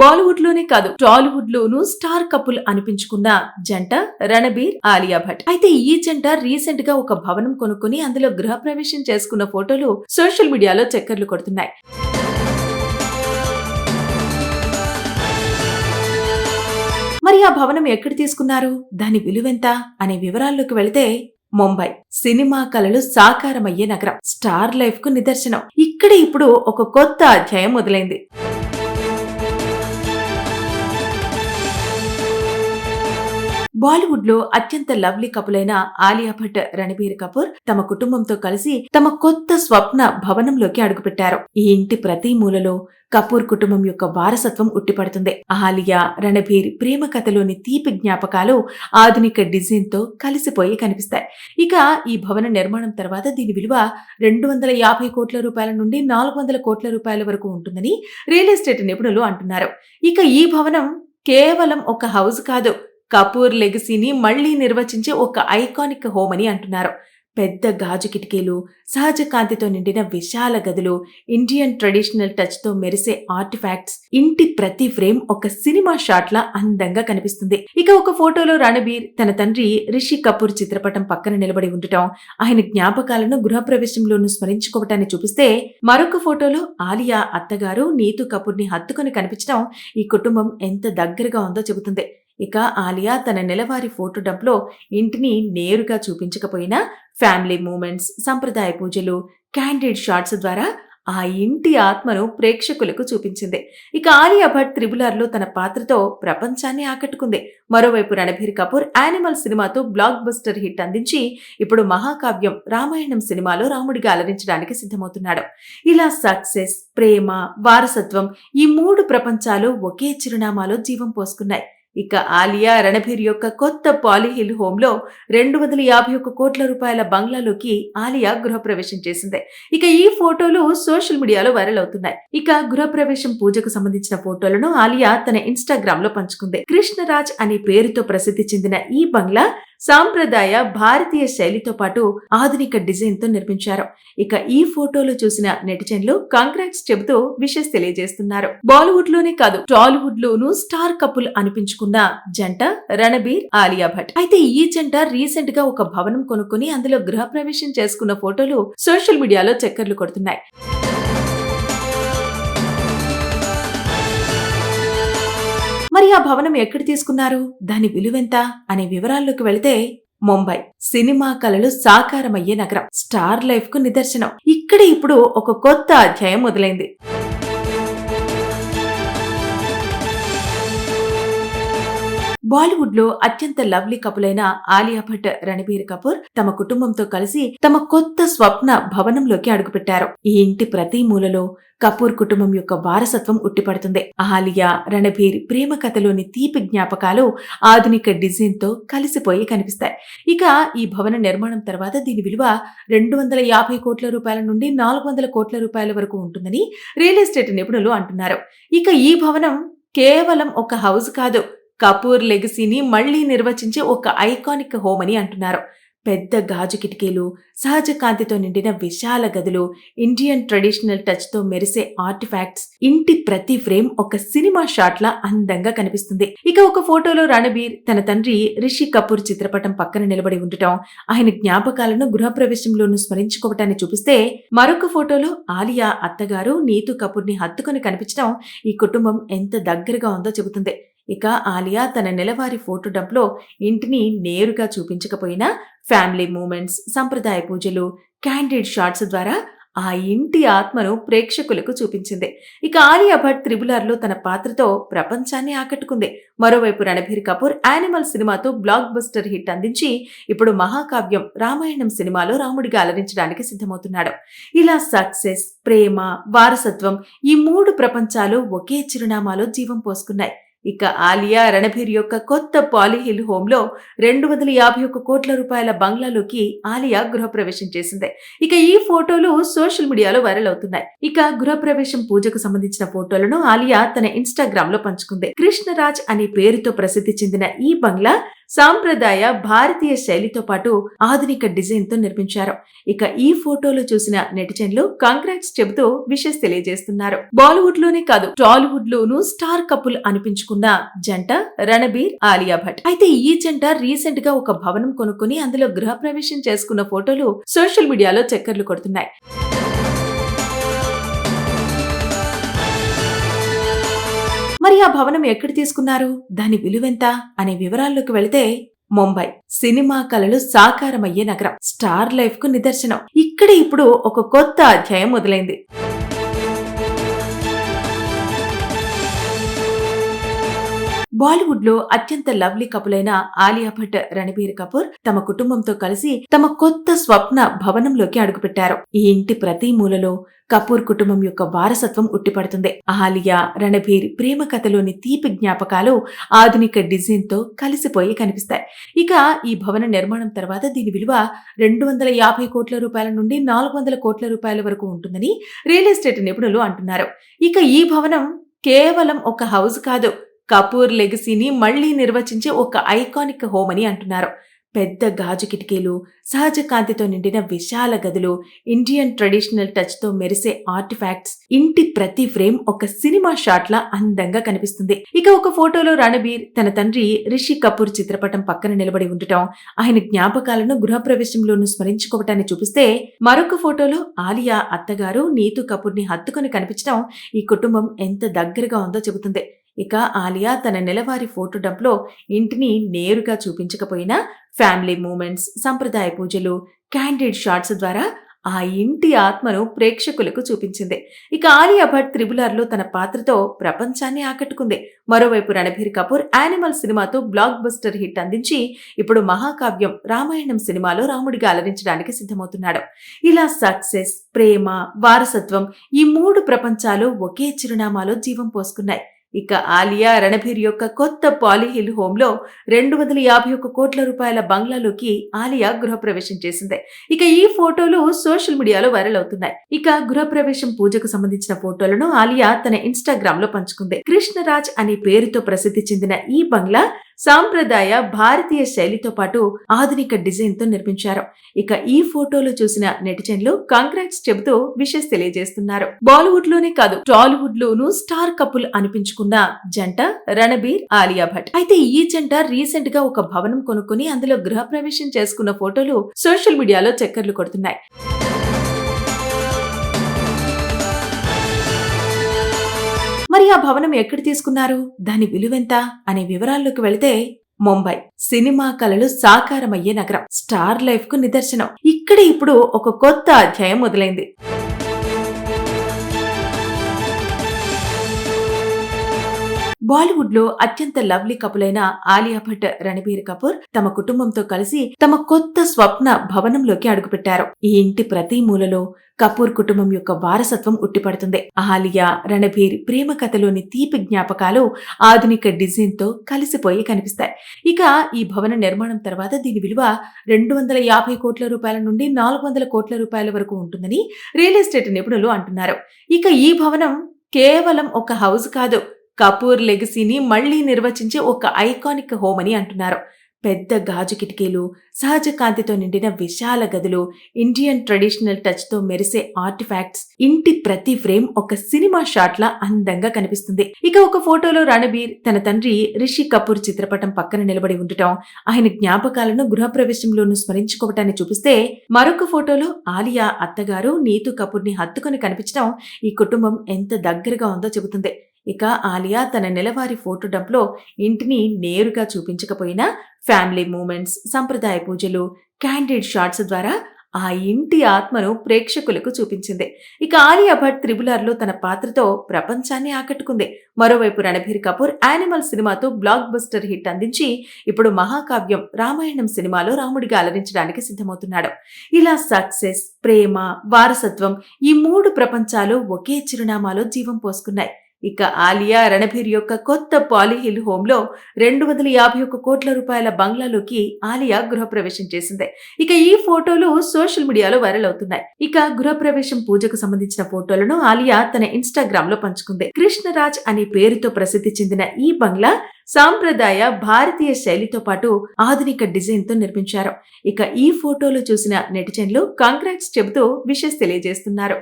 బాలీవుడ్ లోనే కాదు టాలీవుడ్ లోనూ స్టార్ కపుల్ అనిపించుకున్న జంట రణబీర్ ఆలియా భట్. అయితే ఈ జంట రీసెంట్ గా ఒక భవనం కొనుక్కుని అందులో గృహప్రవేశం చేసుకున్న ఫోటోలు సోషల్ మీడియాలో చక్కర్లు కొడుతున్నాయి. మరి ఆ భవనం ఎక్కడ తీసుకున్నారు, దాని విలువెంత అనే వివరాల్లోకి వెళితే, ముంబై సినిమా కలలు సాకారమయ్యే నగరం, స్టార్ లైఫ్ కు నిదర్శనం. ఇక్కడ ఇప్పుడు ఒక కొత్త అధ్యాయం మొదలైంది. బాలీవుడ్ లో అత్యంత లవ్లీ కపుల్ అయిన ఆలియా భట్, రణబీర్ కపూర్ తమ కుటుంబంతో కలిసి తమ కొత్త స్వప్న భవనంలోకి అడుగుపెట్టారు. ఈ ఇంటి ప్రతి మూలలో కపూర్ కుటుంబం యొక్క వారసత్వం ఉట్టిపడుతుంది. ఆలియా, రణబీర్ ప్రేమ కథలోని తీపి జ్ఞాపకాలు ఆధునిక డిజైన్ తో కలిసిపోయి కనిపిస్తాయి. ఇక ఈ భవన నిర్మాణం తర్వాత దీని విలువ 250 కోట్ల రూపాయల నుండి 400 కోట్ల రూపాయల వరకు ఉంటుందని రియల్ ఎస్టేట్ నిపుణులు అంటున్నారు. ఇక ఈ భవనం కేవలం ఒక హౌస్ కాదు, కపూర్ లెగసీని మళ్లీ నిర్వచించే ఒక ఐకానిక్ హోమ్ అని అంటున్నారు. పెద్ద గాజు కిటికీలు, సహజ కాంతితో నిండిన విశాల గదులు, ఇండియన్ ట్రెడిషనల్ టచ్ తో మెరిసే ఆర్టిఫాక్ట్స్, ఇంటి ప్రతి ఫ్రేమ్ ఒక సినిమా షాట్ లా అందంగా కనిపిస్తుంది. ఇక ఒక ఫోటోలో రణబీర్ తన తండ్రి రిషి కపూర్ చిత్రపటం పక్కన నిలబడి ఉండటం, ఆయన జ్ఞాపకాలను గృహప్రవేశంలోనూ స్మరించుకోవటాన్ని చూపిస్తే, మరొక ఫోటోలో ఆలియా అత్తగారు నీతూ కపూర్ ని హత్తుకొని కనిపించడం ఈ కుటుంబం ఎంత దగ్గరగా ఉందో చెబుతుంది. ఇక ఆలియా తన నెలవారీ ఫోటో డంప్లో ఇంటిని నేరుగా చూపించకపోయినా ఫ్యామిలీ మూమెంట్స్, సంప్రదాయ పూజలు, క్యాండిడ్ షాట్స్ ద్వారా ఆ ఇంటి ఆత్మను ప్రేక్షకులకు చూపించింది. ఇక ఆలియా భట్ RRR లో తన పాత్రతో ప్రపంచాన్ని ఆకట్టుకుంది. మరోవైపు రణబీర్ కపూర్ యానిమల్ సినిమాతో బ్లాక్ బస్టర్ హిట్ అందించి ఇప్పుడు మహాకావ్యం రామాయణం సినిమాలో రాముడిగా అలరించడానికి సిద్ధమవుతున్నాడు. ఇలా సక్సెస్, ప్రేమ, వారసత్వం ఈ 3 ప్రపంచాలు ఒకే చిరునామాలో జీవం పోసుకున్నాయి. ఇక ఆలియా, రణబీర్ యొక్క కొత్త పాలీహిల్ హోమ్ లో 251 కోట్ల రూపాయల బంగ్లాలోకి ఆలియా గృహప్రవేశం చేసింది. ఇక ఈ ఫోటోలు సోషల్ మీడియాలో వైరల్ అవుతున్నాయి. ఇక గృహప్రవేశం పూజకు సంబంధించిన ఫోటోలను ఆలియా తన ఇన్స్టాగ్రామ్ లో పంచుకుంది. కృష్ణరాజ్ అనే పేరుతో ప్రసిద్ధి చెందిన ఈ బంగ్లా సాంప్రదాయ భారతీయ శైలితో పాటు ఆధునిక డిజైన్ తో నిర్మించారు. ఇక ఈ ఫోటోలు చూసిన నెటిజన్లు కాంగ్రాట్స్ చెబుతూ విషెస్ తెలియజేస్తున్నారు. బాలీవుడ్ లోనే కాదు టాలీవుడ్ లోనూ స్టార్ కపుల్ అనిపించుకున్న జంట రణబీర్ ఆలియా భట్. అయితే ఈ జంట రీసెంట్ గా ఒక భవనం కొనుక్కుని అందులో గృహప్రవేశం చేసుకున్న ఫోటోలు సోషల్ మీడియాలో చక్కర్లు కొడుతున్నాయి. మరి ఆ భవనం ఎక్కడ తీసుకున్నారు, దాని విలువెంత అనే వివరాల్లోకి వెళితే, ముంబై సినిమా కలలు సాకారమయ్యే నగరం, స్టార్ లైఫ్ కు నిదర్శనం. ఇక్కడ ఇప్పుడు ఒక కొత్త అధ్యాయం మొదలైంది. బాలీవుడ్ లో అత్యంత లవ్లీ కపుల్ అయిన ఆలియా భట్, రణబీర్ కపూర్ తమ కుటుంబంతో కలిసి తమ కొత్త స్వప్న భవనంలోకి అడుగుపెట్టారు. ఈ ఇంటి ప్రతి మూలలో కపూర్ కుటుంబం యొక్క వారసత్వం ఉట్టిపడుతుంది. ఆలియా, రణబీర్ ప్రేమ కథలోని తీపి జ్ఞాపకాలు ఆధునిక డిజైన్ తో కలిసిపోయి కనిపిస్తాయి. ఇక ఈ భవన నిర్మాణం తర్వాత దీని విలువ 250 కోట్ల రూపాయల నుండి 400 కోట్ల రూపాయల వరకు ఉంటుందని రియల్ ఎస్టేట్ నిపుణులు అంటున్నారు. ఇక ఈ భవనం కేవలం ఒక హౌస్ కాదు, కపూర్ లెగసీని మళ్లీ నిర్వచించే ఒక ఐకానిక్ హోమ్ అని అంటున్నారు. పెద్ద గాజు కిటికీలు, సహజ కాంతితో నిండిన విశాల గదులు, ఇండియన్ ట్రెడిషనల్ టచ్ తో మెరిసే ఆర్టిఫాక్ట్స్, ఇంటి ప్రతి ఫ్రేమ్ ఒక సినిమా షాట్ లా అందంగా కనిపిస్తుంది. ఇక ఒక ఫోటోలో రణబీర్ తన తండ్రి రిషి కపూర్ చిత్రపటం పక్కన నిలబడి ఉండటం, ఆయన జ్ఞాపకాలను గృహప్రవేశంలోనూ స్మరించుకోవటాన్ని చూపిస్తే, మరొక ఫోటోలో ఆలియా అత్తగారు నీతూ కపూర్ ని హత్తుకొని కనిపించడం ఈ కుటుంబం ఎంత దగ్గరగా ఉందో చెబుతుంది. ఇక ఆలియా తన నెలవారీ ఫోటో డంప్లో ఇంటిని నేరుగా చూపించకపోయినా ఫ్యామిలీ మూమెంట్స్, సంప్రదాయ పూజలు, క్యాండిడ్ షాట్స్ ద్వారా ఆ ఇంటి ఆత్మను ప్రేక్షకులకు చూపించింది. ఇక ఆలియా భట్ RRR లో తన పాత్రతో ప్రపంచాన్ని ఆకట్టుకుంది. మరోవైపు రణబీర్ కపూర్ యానిమల్ సినిమాతో బ్లాక్ బస్టర్ హిట్ అందించి ఇప్పుడు మహాకావ్యం రామాయణం సినిమాలో రాముడిగా అలరించడానికి సిద్ధమవుతున్నాడు. ఇలా సక్సెస్, ప్రేమ, వారసత్వం ఈ 3 ప్రపంచాలు ఒకే చిరునామాలో జీవం పోసుకున్నాయి. ఇక ఆలియా, రణబీర్ యొక్క కొత్త పాలీహిల్ హోమ్ లో 251 కోట్ల రూపాయల బంగ్లాలోకి ఆలియా గృహప్రవేశం చేసింది. ఇక ఈ ఫోటోలు సోషల్ మీడియాలో వైరల్ అవుతున్నాయి. ఇక గృహప్రవేశం పూజకు సంబంధించిన ఫోటోలను ఆలియా తన ఇన్స్టాగ్రామ్ లో పంచుకుంది. కృష్ణరాజ్ అనే పేరుతో ప్రసిద్ధి చెందిన ఈ బంగ్లా సాంప్రదాయ భారతీయ శైలితో పాటు ఆధునిక డిజైన్ తో నిర్మించారు. ఇక ఈ ఫోటోలు చూసిన నెటిజన్లు కాంగ్రాట్స్ చెబుతూ విషెస్ తెలియజేస్తున్నారు. బాలీవుడ్ లోనే కాదు, టాలీవుడ్ లోనూ స్టార్ కపుల్ అనిపించుకున్న జంట రణబీర్, ఆలియా భట్. అయితే ఈ జంట రీసెంట్ గా ఒక భవనం కొనుక్కుని అందులో గృహప్రవేశం చేసుకున్న ఫోటోలు సోషల్ మీడియాలో చక్కర్లు కొడుతున్నాయి. మరి ఆ భవనం ఎక్కడ తీసుకున్నారు, దాని విలువెంత అనే వివరాల్లోకి వెళితే, ముంబై సినిమా కలలు సాకారమయ్యే నగరం, స్టార్ లైఫ్ కు నిదర్శనం. ఇక్కడ ఇప్పుడు ఒక కొత్త అధ్యాయం మొదలైంది. బాలీవుడ్ లో అత్యంత లవ్లీ కపుల్ అయిన ఆలియా భట్, రణబీర్ కపూర్ తమ కుటుంబంతో కలిసి తమ కొత్త స్వప్న భవనంలోకి అడుగుపెట్టారు. ఈ ఇంటి ప్రతి మూలలో కపూర్ కుటుంబం యొక్క వారసత్వం ఉట్టిపడుతుంది. ఆలియా, రణబీర్ ప్రేమ కథలోని తీపి జ్ఞాపకాలు ఆధునిక డిజైన్ తో కలిసిపోయి కనిపిస్తాయి. ఇక ఈ భవన నిర్మాణం తర్వాత దీని విలువ 250 కోట్ల రూపాయల నుండి 400 కోట్ల రూపాయల వరకు ఉంటుందని రియల్ ఎస్టేట్ నిపుణులు అంటున్నారు. ఇక ఈ భవనం కేవలం ఒక హౌస్ కాదు, కపూర్ లెగసీని మళ్లీ నిర్వచించే ఒక ఐకానిక్ హోమ్ అని అంటున్నారు. పెద్ద గాజు కిటికీలు, సహజ కాంతితో నిండిన విశాల గదులు, ఇండియన్ ట్రెడిషనల్ టచ్ తో మెరిసే ఆర్టిఫాక్ట్స్, ఇంటి ప్రతి ఫ్రేమ్ ఒక సినిమా షాట్ లా అందంగా కనిపిస్తుంది. ఇక ఒక ఫోటోలో రణబీర్ తన తండ్రి రిషి కపూర్ చిత్రపటం పక్కన నిలబడి ఉండటం, ఆయన జ్ఞాపకాలను గృహప్రవేశంలోనూ స్మరించుకోవటాన్ని చూపిస్తే, మరొక ఫోటోలో ఆలియా అత్తగారు నీతూ కపూర్ ని హత్తుకొని కనిపించడం ఈ కుటుంబం ఎంత దగ్గరగా ఉందో చెబుతుంది. ఇక ఆలియా తన నెలవారీ ఫోటో డంప్లో ఇంటిని నేరుగా చూపించకపోయినా ఫ్యామిలీ మూమెంట్స్, సంప్రదాయ పూజలు, క్యాండిడ్ షాట్స్ ద్వారా ఆ ఇంటి ఆత్మను ప్రేక్షకులకు చూపించింది. ఇక ఆలియా భట్ RRR లో తన పాత్రతో ప్రపంచాన్ని ఆకట్టుకుంది. మరోవైపు రణబీర్ కపూర్ యానిమల్ సినిమాతో బ్లాక్ బస్టర్ హిట్ అందించి ఇప్పుడు మహాకావ్యం రామాయణం సినిమాలో రాముడిగా అలరించడానికి సిద్ధమవుతున్నాడు. ఇలా సక్సెస్, ప్రేమ, వారసత్వం ఈ 3 ప్రపంచాలు ఒకే చిరునామాలో జీవం పోసుకున్నాయి. ఇక ఆలియా రణబీర్ యొక్క కొత్త పాలీహిల్ హోమ్ లో 251 కోట్ల రూపాయల బంగ్లాలోకి ఆలియా గృహప్రవేశం చేసింది. ఇక ఈ ఫోటోలు సోషల్ మీడియాలో వైరల్ అవుతున్నాయి. ఇక గృహప్రవేశం పూజకు సంబంధించిన ఫోటోలను ఆలియా తన ఇన్స్టాగ్రామ్ లో పంచుకుంది. కృష్ణరాజ్ అనే పేరుతో ప్రసిద్ధి చెందిన ఈ బంగ్లా సాంప్రదాయ భారతీయ శైలితో పాటు ఆధునిక డిజైన్ తో నిర్మించారు. ఇక ఈ ఫోటోలు చూసిన నెటిజన్లు కాంగ్రాట్స్ చెబుతూ విషెస్ తెలియజేస్తున్నారు. బాలీవుడ్ లోనే కాదు, టాలీవుడ్ లోనూ స్టార్ కపుల్ అనిపించుకున్న జంట రణబీర్, ఆలియా భట్. అయితే ఈ జంట రీసెంట్ గా ఒక భవనం కొనుక్కుని అందులో గృహప్రవేశం చేసుకున్న ఫోటోలు సోషల్ మీడియాలో చక్కర్లు కొడుతున్నాయి. మరి ఆ భవనం ఎక్కడ తీసుకున్నారు, దాని విలువెంత అనే వివరాల్లోకి వెళితే, ముంబై సినిమా కలలు సాకారమయ్యే నగరం, స్టార్ లైఫ్ కు నిదర్శనం. ఇక్కడ ఇప్పుడు ఒక కొత్త అధ్యాయం మొదలైంది. బాలీవుడ్ లో అత్యంత లవ్లీ కపుల్ అయిన ఆలియా భట్, రణబీర్ కపూర్ తమ కుటుంబంతో కలిసి తమ కొత్త స్వప్న భవనంలోకి అడుగుపెట్టారు. ఈ ఇంటి ప్రతి మూలలో కపూర్ కుటుంబం యొక్క వారసత్వం ఉట్టిపడుతుంది. ఆలియా, రణబీర్ ప్రేమ కథలోని తీపి జ్ఞాపకాలు ఆధునిక డిజైన్ తో కలిసిపోయి కనిపిస్తాయి. ఇక ఈ భవన నిర్మాణం తర్వాత దీని విలువ 250 కోట్ల రూపాయల నుండి 400 కోట్ల రూపాయల వరకు ఉంటుందని రియల్ ఎస్టేట్ నిపుణులు అంటున్నారు. ఇక ఈ భవనం కేవలం ఒక హౌస్ కాదు, కపూర్ లెగసీని మళ్లీ నిర్వచించే ఒక ఐకానిక్ హోమ్ అని అంటున్నారు. పెద్ద గాజు కిటికీలు, సహజ కాంతితో నిండిన విశాల గదులు, ఇండియన్ ట్రెడిషనల్ టచ్ తో మెరిసే ఆర్టిఫాక్ట్స్, ఇంటి ప్రతి ఫ్రేమ్ ఒక సినిమా షాట్ లా అందంగా కనిపిస్తుంది. ఇక ఒక fోటోలో రణబీర్ తన తండ్రి రిషి కపూర్ చిత్రపటం పక్కన నిలబడి ఉండటం, ఆయన జ్ఞాపకాలను గృహప్రవేశంలోనూ స్మరించుకోవటాన్ని చూపిస్తే, మరొక ఫోటోలో ఆలియా అత్తగారు నీతూ కపూర్ ని హత్తుకొని కనిపించడం ఈ కుటుంబం ఎంత దగ్గరగా ఉందో చెబుతుంది. ఇక ఆలియా తన నెలవారీ ఫోటో డంప్లో ఇంటిని నేరుగా చూపించకపోయినా ఫ్యామిలీ మూమెంట్స్, సంప్రదాయ పూజలు, క్యాండిడ్ షాట్స్ ద్వారా ఆ ఇంటి ఆత్మను ప్రేక్షకులకు చూపించింది. ఇక ఆలియా భట్ RRR లో తన పాత్రతో ప్రపంచాన్ని ఆకట్టుకుంది. మరోవైపు రణబీర్ కపూర్ యానిమల్ సినిమాతో బ్లాక్ బస్టర్ హిట్ అందించి ఇప్పుడు మహాకావ్యం రామాయణం సినిమాలో రాముడిగా అలరించడానికి సిద్ధమవుతున్నాడు. ఇలా సక్సెస్, ప్రేమ, వారసత్వం ఈ 3 ప్రపంచాలు ఒకే చిరునామాలో జీవం పోసుకున్నాయి. ఇక ఆలియా రణబీర్ యొక్క కొత్త పాలీహిల్ హోమ్ లో 251 కోట్ల రూపాయల బంగ్లాలోకి ఆలియా గృహప్రవేశం చేసింది. ఇక ఈ ఫోటోలు సోషల్ మీడియాలో వైరల్ అవుతున్నాయి. ఇక గృహప్రవేశం పూజకు సంబంధించిన ఫోటోలను ఆలియా తన ఇన్స్టాగ్రామ్ లో పంచుకుంది. కృష్ణరాజ్ అనే పేరుతో ప్రసిద్ధి చెందిన ఈ బంగ్లా సాంప్రదాయ భారతీయ శైలితో పాటు ఆధునిక డిజైన్ తో నిర్మించారు. ఇక ఈ ఫోటోలు చూసిన నెటిజన్లు కాంగ్రాట్స్ చెబుతూ విషెస్ తెలియజేస్తున్నారు.